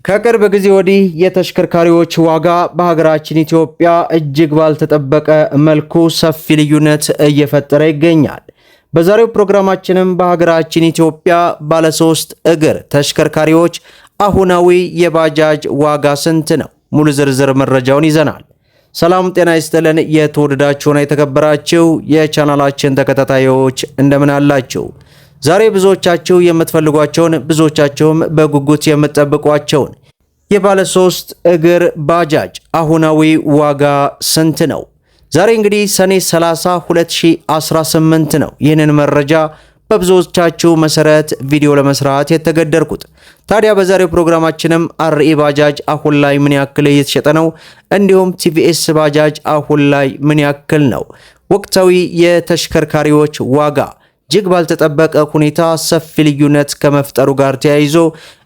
ከቅርብ ጊዜ ወዲህ የተሽከርካሪዎች ዋጋ በሀገራችን ኢትዮጵያ እጅግ ባልተጠበቀ መልኩ ሰፊ ልዩነት እየፈጠረ ይገኛል። በዛሬው ፕሮግራማችንም በሀገራችን ኢትዮጵያ ባለ 3 እግር ተሽከርካሪዎች አሁናዊ የባጃጅ ዋጋ ስንት ነው? ሙሉ ዝርዝር መረጃውን ይዘናል። ሰላም ጤና ይስጥልን። የተወደዳችሁና የተከበራችሁ የቻናላችን ተከታታዮች እንደምን አላችሁ? ዛሬ ብዙዎቻችሁ የምትፈልጓቸውን ብዙዎቻችሁም በጉጉት የምትጠብቋቸውን የባለ 3 እግር ባጃጅ አሁናዊ ዋጋ ስንት ነው? ዛሬ እንግዲህ ሰኔ 30 2018 ነው ይህንን መረጃ በብዙዎቻችሁ መሰረት ቪዲዮ ለመስራት የተገደድኩት። ታዲያ በዛሬው ፕሮግራማችንም አርኢ ባጃጅ አሁን ላይ ምን ያክል እየተሸጠ ነው፣ እንዲሁም ቲቪኤስ ባጃጅ አሁን ላይ ምን ያክል ነው፣ ወቅታዊ የተሽከርካሪዎች ዋጋ እጅግ ባልተጠበቀ ሁኔታ ሰፊ ልዩነት ከመፍጠሩ ጋር ተያይዞ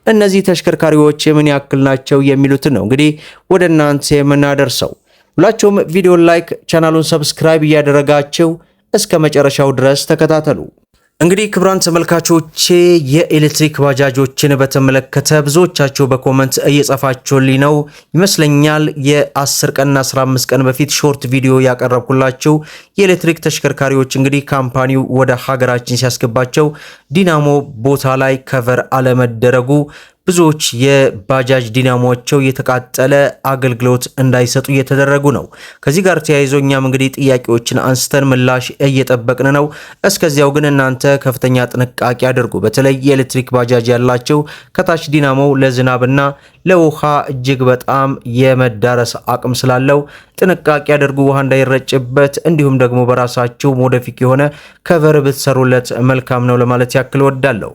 እነዚህ ተሽከርካሪዎች ምን ያክል ናቸው የሚሉትን ነው እንግዲህ ወደ እናንተ የምናደርሰው። ሁላችሁም ቪዲዮን ላይክ፣ ቻናሉን ሰብስክራይብ እያደረጋችሁ እስከ መጨረሻው ድረስ ተከታተሉ። እንግዲህ ክቡራን ተመልካቾቼ የኤሌክትሪክ ባጃጆችን በተመለከተ ብዙዎቻችሁ በኮመንት እየጻፋችሁልኝ ነው ይመስለኛል። የ10 ቀንና 15 ቀን በፊት ሾርት ቪዲዮ ያቀረብኩላችሁ የኤሌክትሪክ ተሽከርካሪዎች እንግዲህ ካምፓኒው ወደ ሀገራችን ሲያስገባቸው ዲናሞ ቦታ ላይ ከቨር አለመደረጉ ብዙዎች የባጃጅ ዲናሞቸው የተቃጠለ አገልግሎት እንዳይሰጡ እየተደረጉ ነው። ከዚህ ጋር ተያይዞ እኛም እንግዲህ ጥያቄዎችን አንስተን ምላሽ እየጠበቅን ነው። እስከዚያው ግን እናንተ ከፍተኛ ጥንቃቄ አድርጉ። በተለይ የኤሌክትሪክ ባጃጅ ያላቸው ከታች ዲናሞው ለዝናብና ለውሃ እጅግ በጣም የመዳረስ አቅም ስላለው ጥንቃቄ አድርጉ፣ ውሃ እንዳይረጭበት። እንዲሁም ደግሞ በራሳችሁ ሞዲፊክ የሆነ ከቨር ብትሰሩለት መልካም ነው ለማለት ያክል ወዳለሁ።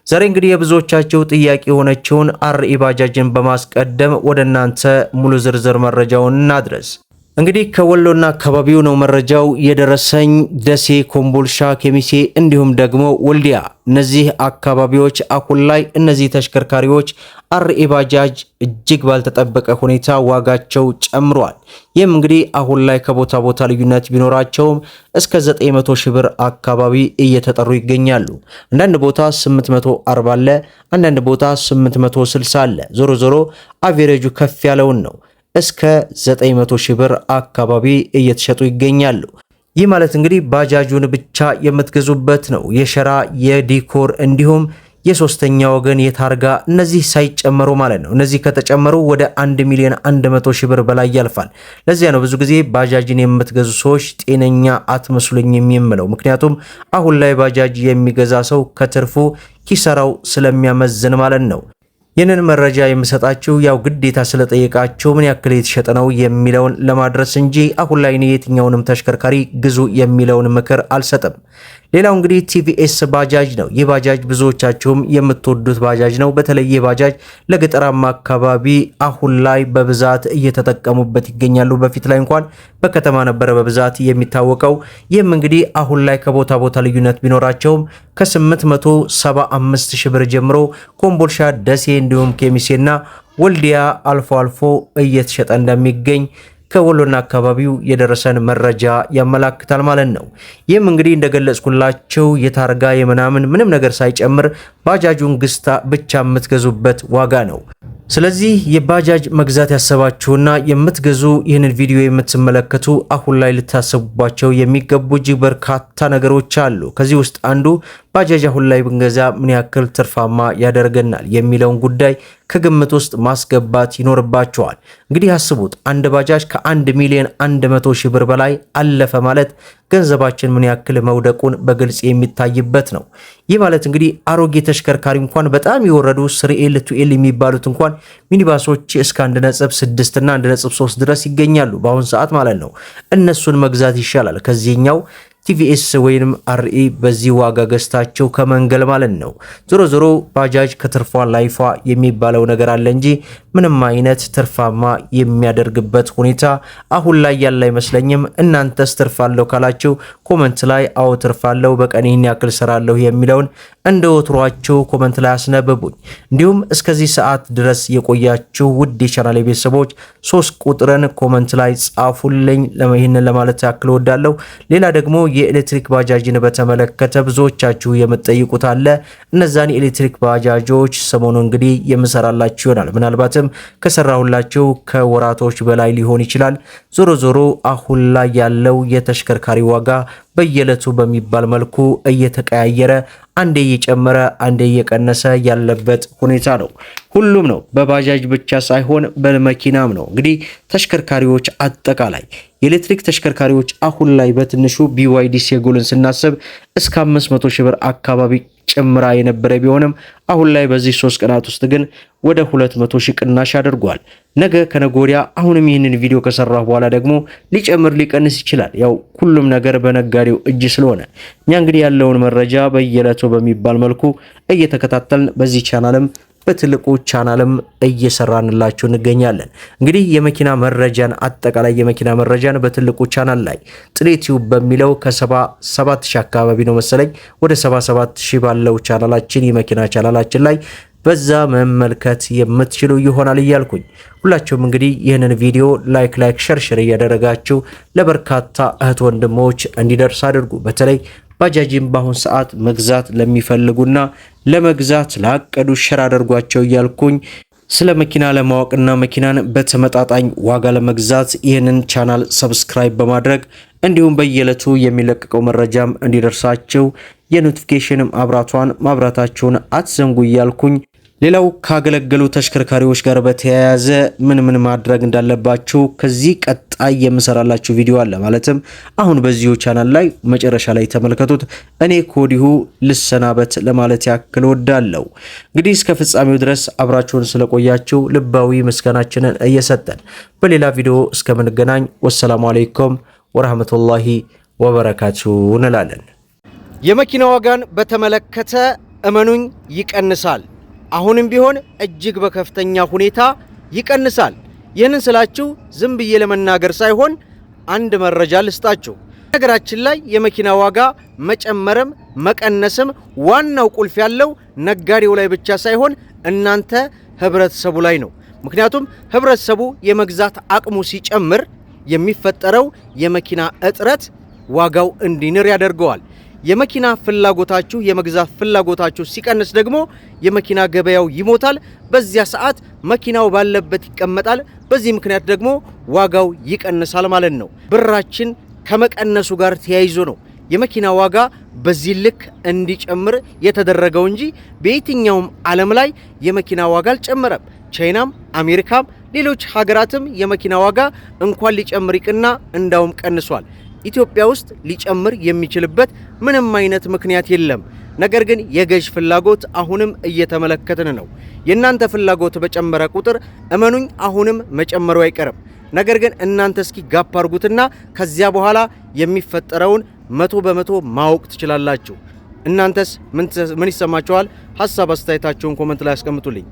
ዛሬ እንግዲህ የብዙዎቻችሁ ጥያቄ የሆነችውን አርኢ ባጃጅን በማስቀደም ወደ እናንተ ሙሉ ዝርዝር መረጃውን እናድረስ። እንግዲህ ከወሎና አካባቢው ነው መረጃው የደረሰኝ። ደሴ፣ ኮምቦልሻ፣ ኬሚሴ እንዲሁም ደግሞ ወልዲያ፣ እነዚህ አካባቢዎች አሁን ላይ እነዚህ ተሽከርካሪዎች አርኢ ባጃጅ እጅግ ባልተጠበቀ ሁኔታ ዋጋቸው ጨምሯል። ይህም እንግዲህ አሁን ላይ ከቦታ ቦታ ልዩነት ቢኖራቸውም እስከ 900 ሺህ ብር አካባቢ እየተጠሩ ይገኛሉ። አንዳንድ ቦታ 840 አለ፣ አንዳንድ ቦታ 860 አለ። ዞሮ ዞሮ አቬሬጁ ከፍ ያለውን ነው እስከ 900 ሺህ ብር አካባቢ እየተሸጡ ይገኛሉ። ይህ ማለት እንግዲህ ባጃጁን ብቻ የምትገዙበት ነው። የሸራ የዲኮር እንዲሁም የሶስተኛ ወገን የታርጋ እነዚህ ሳይጨመሩ ማለት ነው። እነዚህ ከተጨመሩ ወደ 1,100,000 ሺህ ብር በላይ ያልፋል። ለዚያ ነው ብዙ ጊዜ ባጃጅን የምትገዙ ሰዎች ጤነኛ አትመስሉኝም የምለው። ምክንያቱም አሁን ላይ ባጃጅ የሚገዛ ሰው ከትርፉ ኪሳራው ስለሚያመዝን ማለት ነው። ይህንን መረጃ የምሰጣችሁ ያው ግዴታ ስለጠየቃችሁ ምን ያክል የተሸጠ ነው የሚለውን ለማድረስ እንጂ አሁን ላይ የትኛውንም ተሽከርካሪ ግዙ የሚለውን ምክር አልሰጥም። ሌላው እንግዲህ ቲቪኤስ ባጃጅ ነው። ይህ ባጃጅ ብዙዎቻችሁም የምትወዱት ባጃጅ ነው። በተለይ ይህ ባጃጅ ለገጠራማ አካባቢ አሁን ላይ በብዛት እየተጠቀሙበት ይገኛሉ። በፊት ላይ እንኳን በከተማ ነበረ በብዛት የሚታወቀው። ይህም እንግዲህ አሁን ላይ ከቦታ ቦታ ልዩነት ቢኖራቸውም ከ875 ሺህ ብር ጀምሮ ኮምቦልሻ፣ ደሴ እንዲሁም ኬሚሴና ወልዲያ አልፎ አልፎ እየተሸጠ እንደሚገኝ ከወሎና አካባቢው የደረሰን መረጃ ያመላክታል ማለት ነው። ይህም እንግዲህ እንደገለጽኩላችሁ የታርጋ ምንም ነገር ሳይጨምር ባጃጁን ግስታ ብቻ የምትገዙበት ዋጋ ነው። ስለዚህ የባጃጅ መግዛት ያሰባችሁና የምትገዙ ይህንን ቪዲዮ የምትመለከቱ አሁን ላይ ልታሰቡባቸው የሚገቡ እጅግ በርካታ ነገሮች አሉ። ከዚህ ውስጥ አንዱ ባጃጅ አሁን ላይ ብንገዛ ምን ያክል ትርፋማ ያደርገናል የሚለውን ጉዳይ ከግምት ውስጥ ማስገባት ይኖርባቸዋል። እንግዲህ አስቡት፣ አንድ ባጃጅ ከ1,100,000 ብር በላይ አለፈ ማለት ገንዘባችን ምን ያክል መውደቁን በግልጽ የሚታይበት ነው። ይህ ማለት እንግዲህ አሮጌ ተሽከርካሪ እንኳን በጣም የወረዱ 3L 2L የሚባሉት እንኳን ሚኒባሶች እስከ 1.6 እና 1.3 ድረስ ይገኛሉ በአሁን ሰዓት ማለት ነው። እነሱን መግዛት ይሻላል ከዚህኛው ቲቪኤስ ወይንም አርኢ በዚህ ዋጋ ገዝታቸው ከመንገል ማለት ነው። ዞሮ ዞሮ ባጃጅ ከትርፏ ላይፏ የሚባለው ነገር አለ እንጂ ምንም አይነት ትርፋማ የሚያደርግበት ሁኔታ አሁን ላይ ያለ አይመስለኝም። እናንተስ ትርፋለሁ ካላችሁ ኮመንት ላይ አዎ ትርፋለሁ፣ በቀን ይህን ያክል ሰራለሁ የሚለውን እንደ ወትሯችሁ ኮመንት ላይ አስነብቡኝ። እንዲሁም እስከዚህ ሰዓት ድረስ የቆያችሁ ውድ የቻናሌ ቤተሰቦች 3 ቁጥርን ኮመንት ላይ ጻፉልኝ። ይህንን ለማለት ያክል ወዳለሁ። ሌላ ደግሞ የኤሌክትሪክ ባጃጅን በተመለከተ ብዙዎቻችሁ የምትጠይቁት አለ። እነዛን የኤሌክትሪክ ባጃጆች ሰሞኑ እንግዲህ የምሰራላችሁ ይሆናል። ምናልባትም ከሰራሁላችሁ ከወራቶች በላይ ሊሆን ይችላል። ዞሮ ዞሮ አሁን ላይ ያለው የተሽከርካሪ ዋጋ በየዕለቱ በሚባል መልኩ እየተቀያየረ አንዴ እየጨመረ አንዴ እየቀነሰ ያለበት ሁኔታ ነው። ሁሉም ነው፣ በባጃጅ ብቻ ሳይሆን በመኪናም ነው። እንግዲህ ተሽከርካሪዎች አጠቃላይ የኤሌክትሪክ ተሽከርካሪዎች አሁን ላይ በትንሹ BYD ሴጎልን ስናስብ እስከ 500 ሺህ ብር አካባቢ ጭምራ የነበረ ቢሆንም አሁን ላይ በዚህ 3 ቀናት ውስጥ ግን ወደ 200 ሺህ ቅናሽ አድርጓል። ነገ ከነጎዲያ አሁንም ይህንን ቪዲዮ ከሰራሁ በኋላ ደግሞ ሊጨምር ሊቀንስ ይችላል። ያው ሁሉም ነገር በነጋዴው እጅ ስለሆነ እኛ እንግዲህ ያለውን መረጃ በየዕለቱ በሚባል መልኩ እየተከታተልን በዚህ ቻናልም በትልቁ ቻናልም እየሰራንላችሁ እንገኛለን። እንግዲህ የመኪና መረጃን አጠቃላይ የመኪና መረጃን በትልቁ ቻናል ላይ ጥሬ ቲዩብ በሚለው ከ77 ሺህ አካባቢ ነው መሰለኝ ወደ 77 ሺህ ባለው ቻናላችን የመኪና ቻናላችን ላይ በዛ መመልከት የምትችሉ ይሆናል እያልኩኝ ሁላችሁም እንግዲህ ይህንን ቪዲዮ ላይክ ሸር እያደረጋችሁ ለበርካታ እህት ወንድሞች እንዲደርስ አድርጉ። በተለይ ባጃጅን በአሁን ሰዓት መግዛት ለሚፈልጉና ለመግዛት ላቀዱ ሸር አድርጓቸው እያልኩኝ ስለ መኪና ለማወቅና መኪናን በተመጣጣኝ ዋጋ ለመግዛት ይህንን ቻናል ሰብስክራይብ በማድረግ እንዲሁም በየዕለቱ የሚለቀቀው መረጃም እንዲደርሳችሁ የኖቲፊኬሽን ማብራታችሁን አትዘንጉ እያልኩኝ ሌላው ካገለገሉ ተሽከርካሪዎች ጋር በተያያዘ ምን ማድረግ እንዳለባችሁ ከዚህ ቀጣይ የምሰራላችሁ ቪዲዮ አለ። ማለትም አሁን በዚሁ ቻናል ላይ መጨረሻ ላይ ተመልከቱት። እኔ ኮዲሁ ልሰናበት ለማለት ያክል ወዳለው እንግዲህ እስከ ፍጻሜው ድረስ አብራችሁን ስለቆያችሁ ልባዊ ምስጋናችንን እየሰጠን በሌላ ቪዲዮ እስከምንገናኝ ወሰላሙ አለይኩም ወራህመቱላሂ ወበረካቱ እንላለን። የመኪና ዋጋን በተመለከተ እመኑኝ ይቀንሳል። አሁንም ቢሆን እጅግ በከፍተኛ ሁኔታ ይቀንሳል። ይህንን ስላችሁ ዝም ብዬ ለመናገር ሳይሆን አንድ መረጃ ልስጣችሁ። ነገራችን ላይ የመኪና ዋጋ መጨመርም መቀነስም ዋናው ቁልፍ ያለው ነጋዴው ላይ ብቻ ሳይሆን እናንተ ህብረተሰቡ ላይ ነው። ምክንያቱም ህብረተሰቡ የመግዛት አቅሙ ሲጨምር የሚፈጠረው የመኪና እጥረት ዋጋው እንዲንር ያደርገዋል። የመኪና ፍላጎታችሁ የመግዛት ፍላጎታችሁ ሲቀንስ ደግሞ የመኪና ገበያው ይሞታል። በዚያ ሰዓት መኪናው ባለበት ይቀመጣል። በዚህ ምክንያት ደግሞ ዋጋው ይቀንሳል ማለት ነው። ብራችን ከመቀነሱ ጋር ተያይዞ ነው የመኪና ዋጋ በዚህ ልክ እንዲጨምር የተደረገው እንጂ በየትኛውም ዓለም ላይ የመኪና ዋጋ አልጨመረም። ቻይናም አሜሪካም ሌሎች ሀገራትም የመኪና ዋጋ እንኳን ሊጨምር ይቅና እንዳውም ቀንሷል። ኢትዮጵያ ውስጥ ሊጨምር የሚችልበት ምንም አይነት ምክንያት የለም። ነገር ግን የገዥ ፍላጎት አሁንም እየተመለከትን ነው። የእናንተ ፍላጎት በጨመረ ቁጥር እመኑኝ አሁንም መጨመሩ አይቀርም። ነገር ግን እናንተ እስኪ ጋፕ አድርጉትና ከዚያ በኋላ የሚፈጠረውን 100% ማወቅ ትችላላችሁ። እናንተስ ምን ይሰማችኋል? ሐሳብ አስተያየታችሁን ኮሜንት ላይ አስቀምጡልኝ።